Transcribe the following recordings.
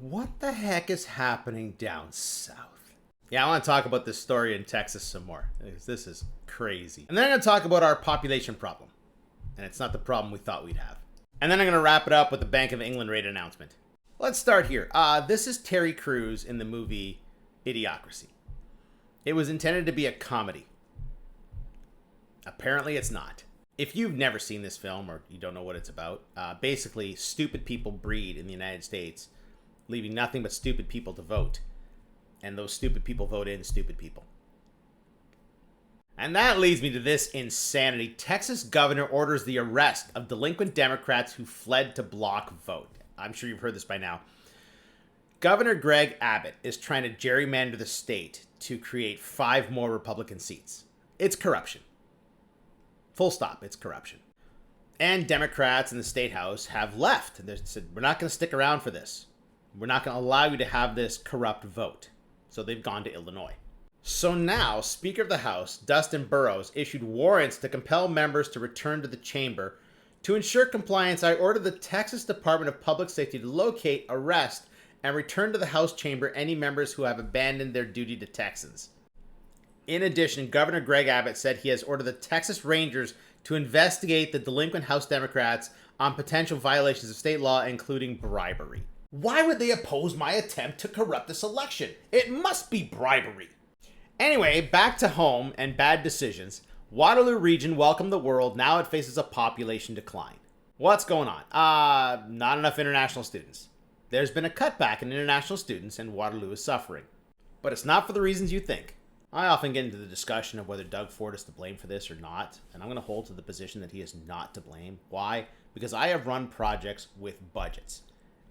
What the heck is happening down south? Yeah, I want to talk about this story in Texas some more. This is crazy. And then I'm going to talk about our population problem. And it's not the problem we thought we'd have. And then I'm going to wrap it up with the Bank of England rate announcement. Let's start here. This is Terry Crews in the movie Idiocracy. It was intended to be a comedy. Apparently it's not. If you've never seen this film or you don't know what it's about, basically stupid people breed in the United States, leaving nothing but stupid people to vote. And those stupid people vote in stupid people. And that leads me to this insanity. Texas governor orders the arrest of delinquent Democrats who fled to block vote. I'm sure you've heard this by now. Governor Greg Abbott is trying to gerrymander the state to create 5 more Republican seats. It's corruption. Full stop, it's corruption. And Democrats in the state house have left. They said, we're not going to stick around for this. We're not going to allow you to have this corrupt vote. So they've gone to Illinois. So now, Speaker of the House, Dustin Burrows, issued warrants to compel members to return to the chamber. To ensure compliance, I ordered the Texas Department of Public Safety to locate, arrest, and return to the House chamber any members who have abandoned their duty to Texans. In addition, Governor Greg Abbott said he has ordered the Texas Rangers to investigate the delinquent House Democrats on potential violations of state law, including bribery. Why would they oppose my attempt to corrupt this election? It must be bribery. Anyway, back to home and bad decisions. Waterloo region welcomed the world. Now it faces a population decline. What's going on? Not enough international students. There's been a cutback in international students and Waterloo is suffering. But it's not for the reasons you think. I often get into the discussion of whether Doug Ford is to blame for this or not, and I'm going to hold to the position that he is not to blame. Why? Because I have run projects with budgets.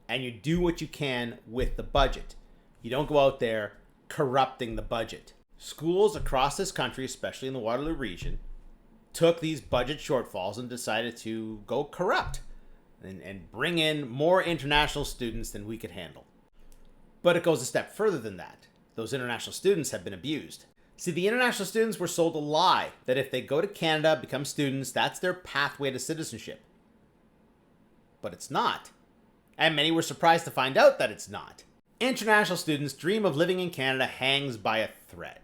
And you do what you can with the budget. You don't go out there corrupting the budget. Schools across this country, especially in the Waterloo region, took these budget shortfalls and decided to go corrupt and bring in more international students than we could handle. But it goes a step further than that. Those international students have been abused. See, the international students were sold a lie that if they go to Canada, become students, that's their pathway to citizenship. But it's not. And many were surprised to find out that it's not. International students' dream of living in Canada hangs by a thread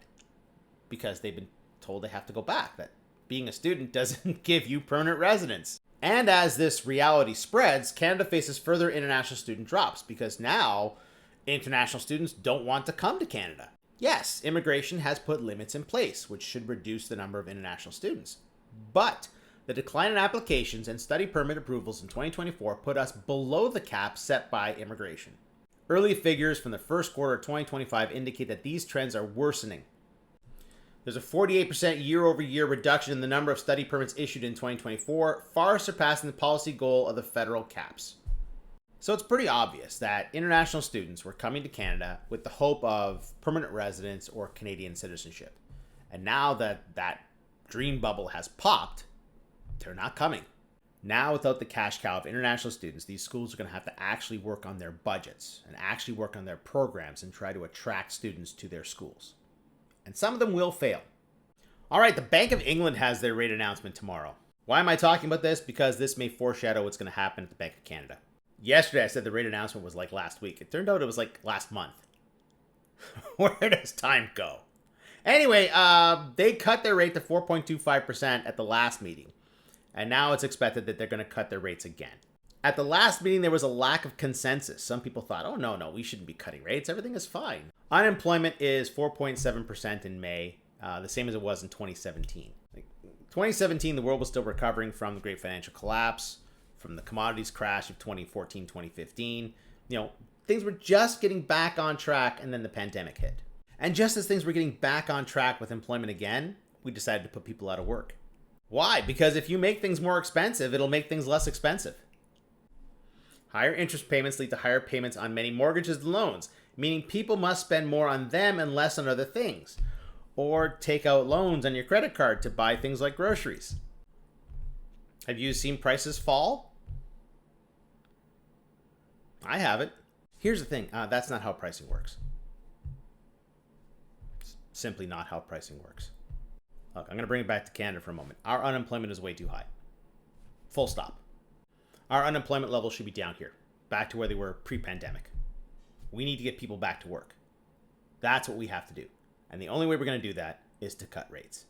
because they've been told they have to go back, that being a student doesn't give you permanent residence. And as this reality spreads, Canada faces further international student drops because now international students don't want to come to Canada. Yes, immigration has put limits in place, which should reduce the number of international students. But the decline in applications and study permit approvals in 2024 put us below the cap set by immigration. Early figures from the first quarter of 2025 indicate that these trends are worsening. There's a 48% year-over-year reduction in the number of study permits issued in 2024, far surpassing the policy goal of the federal caps. So it's pretty obvious that international students were coming to Canada with the hope of permanent residence or Canadian citizenship. And now that that dream bubble has popped, they're not coming. Now, without the cash cow of international students, these schools are going to have to actually work on their budgets and actually work on their programs and try to attract students to their schools. And some of them will fail. All right, the Bank of England has their rate announcement tomorrow. Why am I talking about this? Because this may foreshadow what's going to happen at the Bank of Canada. Yesterday, I said the rate announcement was like last week. It turned out it was like last month. Where does time go? Anyway, they cut their rate to 4.25% at the last meeting. And now it's expected that they're going to cut their rates again. At the last meeting, there was a lack of consensus. Some people thought, oh, no, we shouldn't be cutting rates. Everything is fine. Unemployment is 4.7% in May, the same as it was in 2017. 2017, the world was still recovering from the great financial collapse, from the commodities crash of 2014, 2015. Things were just getting back on track, and then the pandemic hit. And just as things were getting back on track with employment again, we decided to put people out of work. Why? Because if you make things more expensive, it'll make things less expensive. Higher interest payments lead to higher payments on many mortgages and loans, meaning people must spend more on them and less on other things. Or take out loans on your credit card to buy things like groceries. Have you seen prices fall? I haven't. Here's the thing, that's not how pricing works. It's simply not how pricing works. Look, I'm going to bring it back to Canada for a moment. Our unemployment is way too high. Full stop. Our unemployment levels should be down here, back to where they were pre-pandemic. We need to get people back to work. That's what we have to do. And the only way we're going to do that is to cut rates.